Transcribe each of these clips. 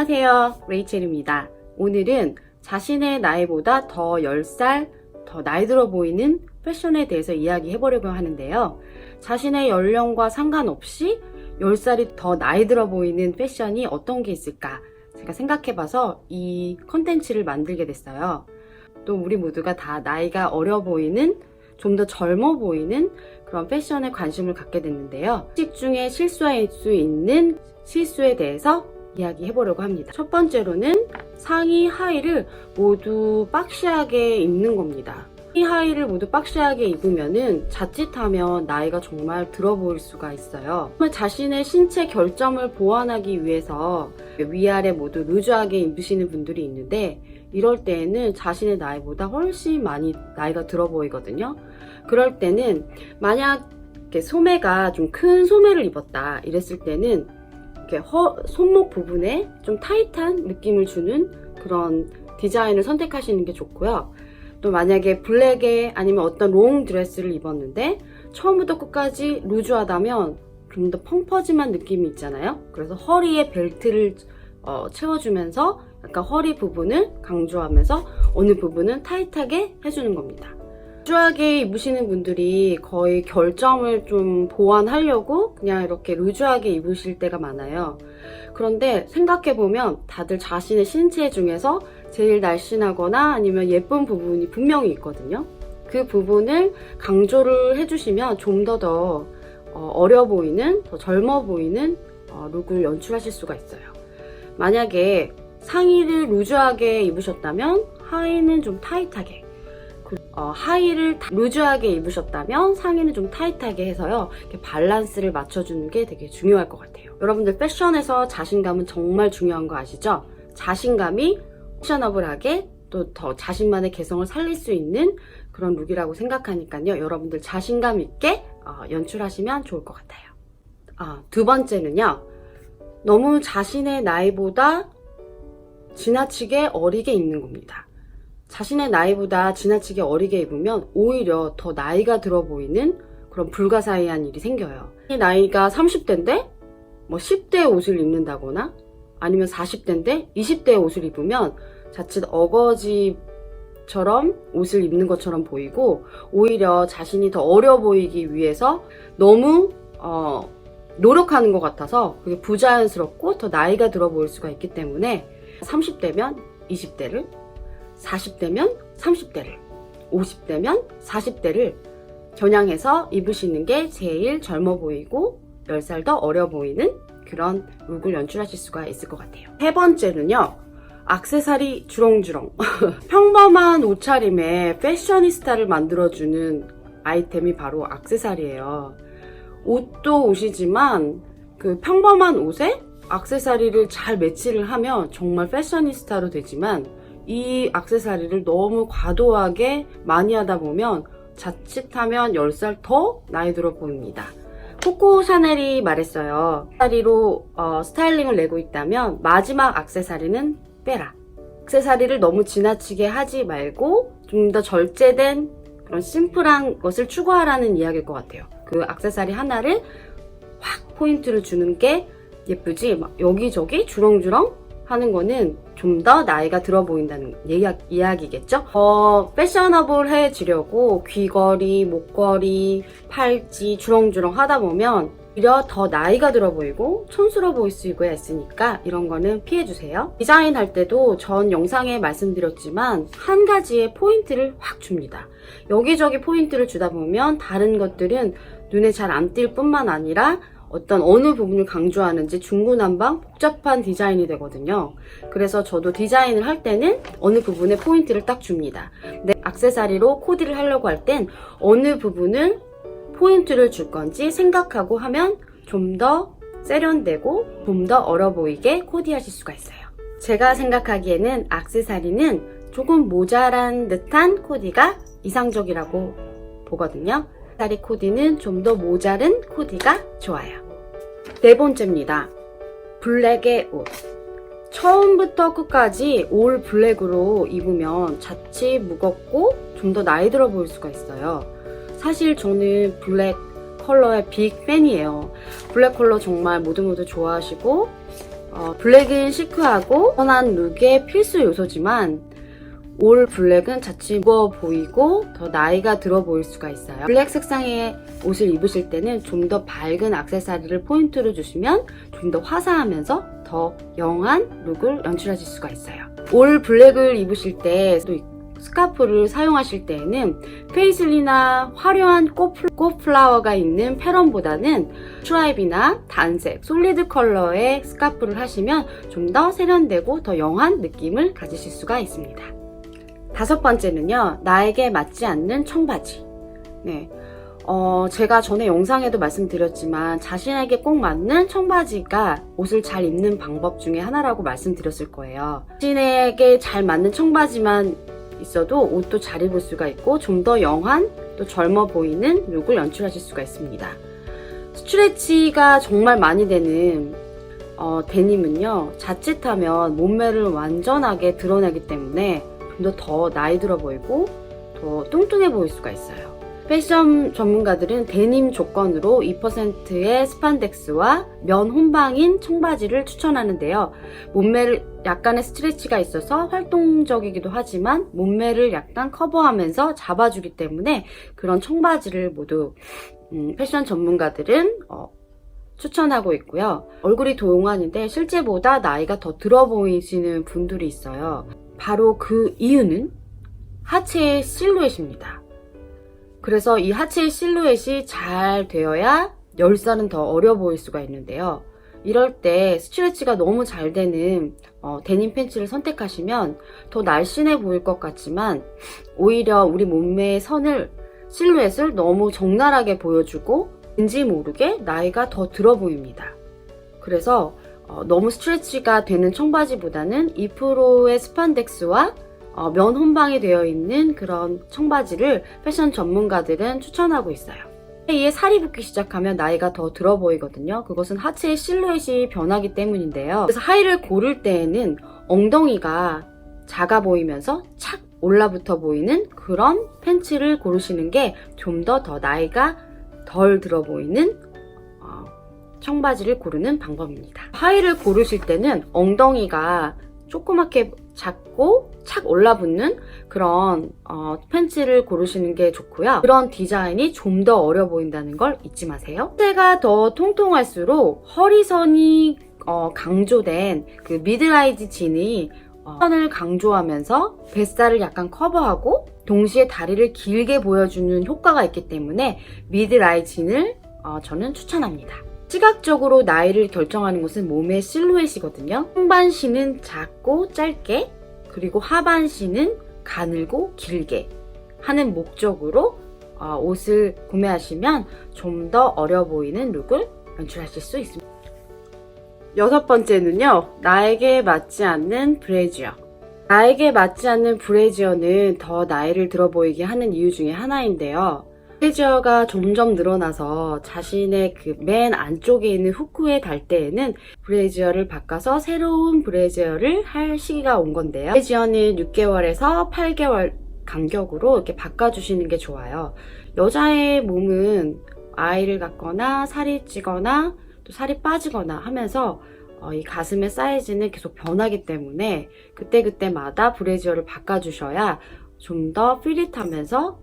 안녕하세요, 레이첼입니다. 오늘은 자신의 나이보다 더 10살 더 나이 들어 보이는 패션에 대해서 이야기해 보려고 하는데요. 자신의 연령과 상관없이 10살이 더 나이 들어 보이는 패션이 어떤 게 있을까 제가 생각해 봐서 이 컨텐츠를 만들게 됐어요. 또 우리 모두가 다 나이가 어려 보이는, 좀 더 젊어 보이는 그런 패션에 관심을 갖게 됐는데요. 식 중에 실수할 수 있는 실수에 대해서 이야기해 보려고 합니다. 첫 번째로는 상의, 하의를 모두 박시하게 입는 겁니다. 이 하의를 모두 박시하게 입으면은 자칫하면 나이가 정말 들어 보일 수가 있어요. 정말 자신의 신체 결점을 보완하기 위해서 위아래 모두 루즈하게 입으시는 분들이 있는데, 이럴 때에는 자신의 나이보다 훨씬 많이 나이가 들어 보이거든요. 그럴 때는 만약 소매가 좀 큰 소매를 입었다 이랬을 때는 이렇게 손목 부분에 좀 타이트한 느낌을 주는 그런 디자인을 선택하시는 게 좋고요. 또 만약에 블랙에 아니면 어떤 롱 드레스를 입었는데 처음부터 끝까지 루즈하다면 좀 더 펑퍼짐한 느낌이 있잖아요. 그래서 허리에 벨트를 채워주면서 약간 허리 부분을 강조하면서 어느 부분은 타이트하게 해주는 겁니다. 루즈하게 입으시는 분들이 거의 결점을 좀 보완하려고 그냥 이렇게 루즈하게 입으실 때가 많아요. 그런데 생각해보면 다들 자신의 신체 중에서 제일 날씬하거나 아니면 예쁜 부분이 분명히 있거든요. 그 부분을 강조를 해주시면 좀 더 어려 보이는, 더 젊어 보이는 룩을 연출하실 수가 있어요. 만약에 상의를 루즈하게 입으셨다면 하의는 좀 타이트하게, 하의를 루즈하게 입으셨다면 상의는 좀 타이트하게 해서요, 이렇게 밸런스를 맞춰주는 게 되게 중요할 것 같아요. 여러분들 패션에서 자신감은 정말 중요한 거 아시죠? 자신감이 패셔너블하게 또 더 자신만의 개성을 살릴 수 있는 그런 룩이라고 생각하니까요, 여러분들 자신감 있게 연출하시면 좋을 것 같아요. 두 번째는요, 너무 자신의 나이보다 지나치게 어리게 입는 겁니다. 자신의 나이보다 지나치게 어리게 입으면 오히려 더 나이가 들어 보이는 그런 불가사의한 일이 생겨요. 이 나이가 30대인데 뭐 10대의 옷을 입는다거나 아니면 40대인데 20대의 옷을 입으면 자칫 어거지처럼 옷을 입는 것처럼 보이고, 오히려 자신이 더 어려 보이기 위해서 너무 노력하는 것 같아서 그게 부자연스럽고 더 나이가 들어 보일 수가 있기 때문에 30대면 20대를, 40대면 30대를, 50대면 40대를 겨냥해서 입으시는 게 제일 젊어 보이고 10살 더 어려 보이는 그런 룩을 연출하실 수가 있을 것 같아요. 세 번째는요, 액세서리 주렁주렁. 평범한 옷차림에 패셔니스타를 만들어주는 아이템이 바로 액세서리예요. 옷도 옷이지만 그 평범한 옷에 액세서리를 잘 매치를 하면 정말 패셔니스타로 되지만, 이 액세서리를 너무 과도하게 많이 하다 보면 자칫하면 10살 더 나이 들어 보입니다. 코코 샤넬이 말했어요. 액세서리로 스타일링을 내고 있다면 마지막 액세서리는 빼라. 액세서리를 너무 지나치게 하지 말고 좀 더 절제된 그런 심플한 것을 추구하라는 이야기일 것 같아요. 그 액세서리 하나를 확 포인트를 주는 게 예쁘지, 막 여기저기 주렁주렁 하는 거는 좀 더 나이가 들어 보인다는 이야기겠죠? 패셔너블해지려고 귀걸이, 목걸이, 팔찌 주렁주렁 하다 보면 오히려 더 나이가 들어 보이고 촌스러워 보일 수가 있으니까 이런 거는 피해주세요. 디자인할 때도 전 영상에 말씀드렸지만 한 가지의 포인트를 확 줍니다. 여기저기 포인트를 주다 보면 다른 것들은 눈에 잘 안 띌 뿐만 아니라 어떤 어느 부분을 강조하는지 중구난방 복잡한 디자인이 되거든요. 그래서 저도 디자인을 할 때는 어느 부분에 포인트를 딱 줍니다. 근데 액세서리로 코디를 하려고 할 땐 어느 부분을 포인트를 줄 건지 생각하고 하면 좀 더 세련되고 좀 더 어려 보이게 코디하실 수가 있어요. 제가 생각하기에는 액세서리는 조금 모자란 듯한 코디가 이상적이라고 보거든요. 액세서리 코디는 좀 더 모자른 코디가 좋아요. 네 번째입니다. 블랙의 옷. 처음부터 끝까지 올 블랙으로 입으면 자칫 무겁고 좀 더 나이 들어 보일 수가 있어요. 사실 저는 블랙 컬러의 빅 팬이에요. 블랙 컬러 정말 모두 좋아하시고 블랙은 시크하고 편한 룩의 필수 요소지만 올 블랙은 자칫 무거워 보이고 더 나이가 들어 보일 수가 있어요. 블랙 색상의 옷을 입으실 때는 좀 더 밝은 액세서리를 포인트로 주시면 좀 더 화사하면서 더 영한 룩을 연출하실 수가 있어요. 올 블랙을 입으실 때 또 스카프를 사용하실 때에는 페이슬리나 화려한 꽃플라워가 있는 패런보다는 스트라이브나 단색, 솔리드 컬러의 스카프를 하시면 좀 더 세련되고 더 영한 느낌을 가지실 수가 있습니다. 다섯 번째는요, 나에게 맞지 않는 청바지. 네. 제가 전에 영상에도 말씀드렸지만 자신에게 꼭 맞는 청바지가 옷을 잘 입는 방법 중에 하나라고 말씀드렸을 거예요. 자신에게 잘 맞는 청바지만 있어도 옷도 잘 입을 수가 있고 좀 더 영한 또 젊어 보이는 룩을 연출하실 수가 있습니다. 스트레치가 정말 많이 되는 데님은요, 자칫하면 몸매를 완전하게 드러내기 때문에 좀 더 나이 들어 보이고 더 뚱뚱해 보일 수가 있어요. 패션 전문가들은 데님 조건으로 2%의 스판덱스와 면 혼방인 청바지를 추천하는데요. 몸매를 약간의 스트레치가 있어서 활동적이기도 하지만 몸매를 약간 커버하면서 잡아주기 때문에 그런 청바지를 모두 패션 전문가들은 추천하고 있고요. 얼굴이 동안인데 실제보다 나이가 더 들어 보이시는 분들이 있어요. 바로 그 이유는 하체의 실루엣입니다. 그래서 이 하체의 실루엣이 잘 되어야 10살은 더 어려 보일 수가 있는데요. 이럴 때 스트레치가 너무 잘 되는 데님 팬츠를 선택하시면 더 날씬해 보일 것 같지만 오히려 우리 몸매의 실루엣을 너무 적나라하게 보여주고 왠지 모르게 나이가 더 들어 보입니다. 그래서 너무 스트레치가 되는 청바지보다는 2%의 스판덱스와 면 혼방이 되어 있는 그런 청바지를 패션 전문가들은 추천하고 있어요. 이에 살이 붙기 시작하면 나이가 더 들어 보이거든요. 그것은 하체의 실루엣이 변하기 때문인데요. 그래서 하의를 고를 때에는 엉덩이가 작아 보이면서 착 올라붙어 보이는 그런 팬츠를 고르시는 게 좀 더 나이가 덜 들어 보이는 청바지를 고르는 방법입니다. 하의를 고르실 때는 엉덩이가 조그맣게 작고 착 올라붙는 그런 팬츠를 고르시는 게 좋고요. 그런 디자인이 좀 더 어려 보인다는 걸 잊지 마세요. 하체가 더 통통할수록 허리선이 강조된 그 미드라이즈 진이 선을 강조하면서 뱃살을 약간 커버하고 동시에 다리를 길게 보여주는 효과가 있기 때문에 미드라이진을 저는 추천합니다. 시각적으로 나이를 결정하는 것은 몸의 실루엣이거든요. 상반신은 작고 짧게, 그리고 하반신은 가늘고 길게 하는 목적으로 옷을 구매하시면 좀 더 어려 보이는 룩을 연출하실 수 있습니다. 여섯 번째는요, 나에게 맞지 않는 브래지어. 나에게 맞지 않는 브래지어는 더 나이를 들어 보이게 하는 이유 중에 하나인데요. 브래지어가 점점 늘어나서 자신의 그 맨 안쪽에 있는 후크에 달 때에는 브래지어를 바꿔서 새로운 브래지어를 할 시기가 온 건데요. 브래지어는 6개월에서 8개월 간격으로 이렇게 바꿔주시는 게 좋아요. 여자의 몸은 아이를 갖거나 살이 찌거나 또 살이 빠지거나 하면서 이 가슴의 사이즈는 계속 변하기 때문에 그때그때마다 브래지어를 바꿔주셔야 좀 더 필릿하면서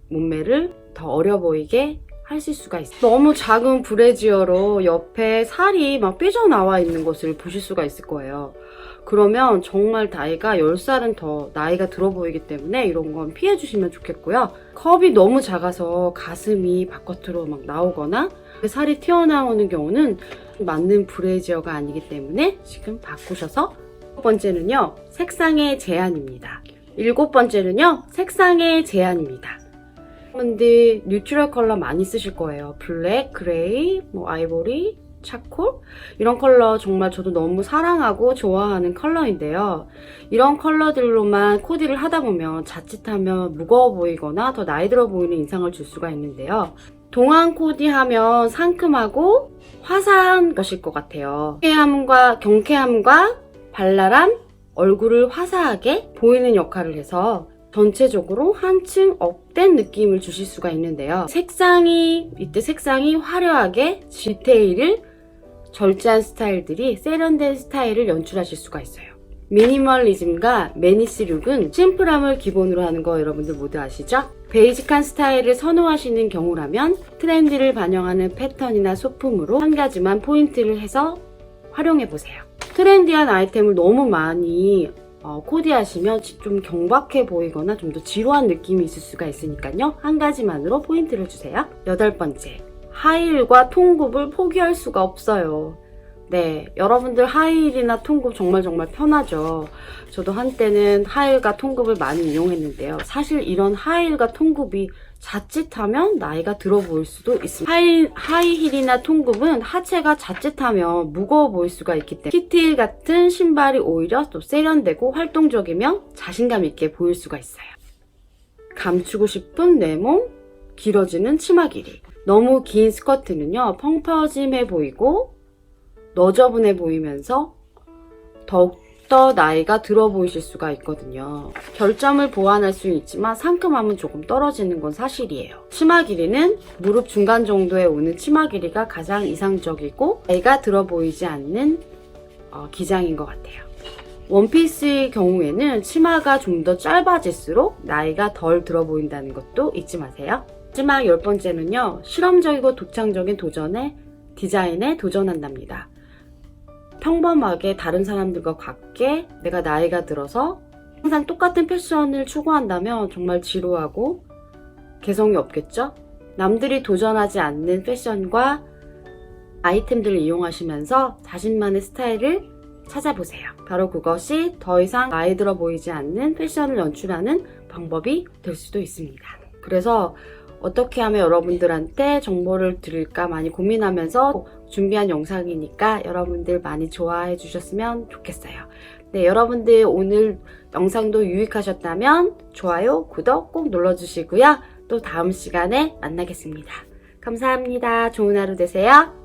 몸매를 더 어려 보이게 하실 수가 있어요. 너무 작은 브래지어로 옆에 살이 막 삐져나와 있는 것을 보실 수가 있을 거예요. 그러면 정말 나이가 10살은 더 나이가 들어 보이기 때문에 이런 건 피해 주시면 좋겠고요. 컵이 너무 작아서 가슴이 바깥으로 막 나오거나 살이 튀어나오는 경우는 맞는 브래지어가 아니기 때문에 지금 바꾸셔서. 첫 번째는요, 색상의 제한입니다. 일곱 번째는요, 색상의 제한입니다. 여러분들 뉴트럴 컬러 많이 쓰실 거예요. 블랙, 그레이, 아이보리, 차콜 이런 컬러 정말 저도 너무 사랑하고 좋아하는 컬러인데요. 이런 컬러들로만 코디를 하다 보면 자칫하면 무거워 보이거나 더 나이 들어 보이는 인상을 줄 수가 있는데요. 동안 코디하면 상큼하고 화사한 것일 것 같아요. 경쾌함과 발랄함, 얼굴을 화사하게 보이는 역할을 해서 전체적으로 한층 업된 느낌을 주실 수가 있는데요. 이때 색상이 화려하게 디테일을 절제한 스타일들이 세련된 스타일을 연출하실 수가 있어요. 미니멀리즘과 매니스 룩은 심플함을 기본으로 하는 거 여러분들 모두 아시죠? 베이직한 스타일을 선호하시는 경우라면 트렌드를 반영하는 패턴이나 소품으로 한 가지만 포인트를 해서 활용해보세요. 트렌디한 아이템을 너무 많이 코디하시면 좀 경박해 보이거나 좀 더 지루한 느낌이 있을 수가 있으니까요. 한 가지만으로 포인트를 주세요. 8번째, 하이힐과 통굽을 포기할 수가 없어요. 네, 여러분들 하이힐이나 통굽 정말 편하죠. 저도 한때는 하이힐과 통굽을 많이 이용했는데요. 사실 이런 하이힐과 통굽이 자칫하면 나이가 들어 보일 수도 있습니다. 하이힐이나 통굽은 하체가 자칫하면 무거워 보일 수가 있기 때문에 키티힐 같은 신발이 오히려 또 세련되고 활동적이며 자신감 있게 보일 수가 있어요. 감추고 싶은 내 몸, 길어지는 치마 길이. 너무 긴 스커트는요, 펑퍼짐해 보이고 너저분해 보이면서 더욱더 나이가 들어 보이실 수가 있거든요. 결점을 보완할 수는 있지만 상큼함은 조금 떨어지는 건 사실이에요. 치마 길이는 무릎 중간 정도에 오는 치마 길이가 가장 이상적이고 나이가 들어 보이지 않는 기장인 것 같아요. 원피스의 경우에는 치마가 좀 더 짧아질수록 나이가 덜 들어 보인다는 것도 잊지 마세요. 마지막 10번째는요. 실험적이고 독창적인 디자인에 도전한답니다. 평범하게 다른 사람들과 같게 내가 나이가 들어서 항상 똑같은 패션을 추구한다면 정말 지루하고 개성이 없겠죠? 남들이 도전하지 않는 패션과 아이템들을 이용하시면서 자신만의 스타일을 찾아보세요. 바로 그것이 더 이상 나이 들어 보이지 않는 패션을 연출하는 방법이 될 수도 있습니다. 그래서 어떻게 하면 여러분들한테 정보를 드릴까 많이 고민하면서 준비한 영상이니까 여러분들 많이 좋아해 주셨으면 좋겠어요. 네, 여러분들 오늘 영상도 유익하셨다면 좋아요, 구독 꼭 눌러주시고요. 또 다음 시간에 만나겠습니다. 감사합니다. 좋은 하루 되세요.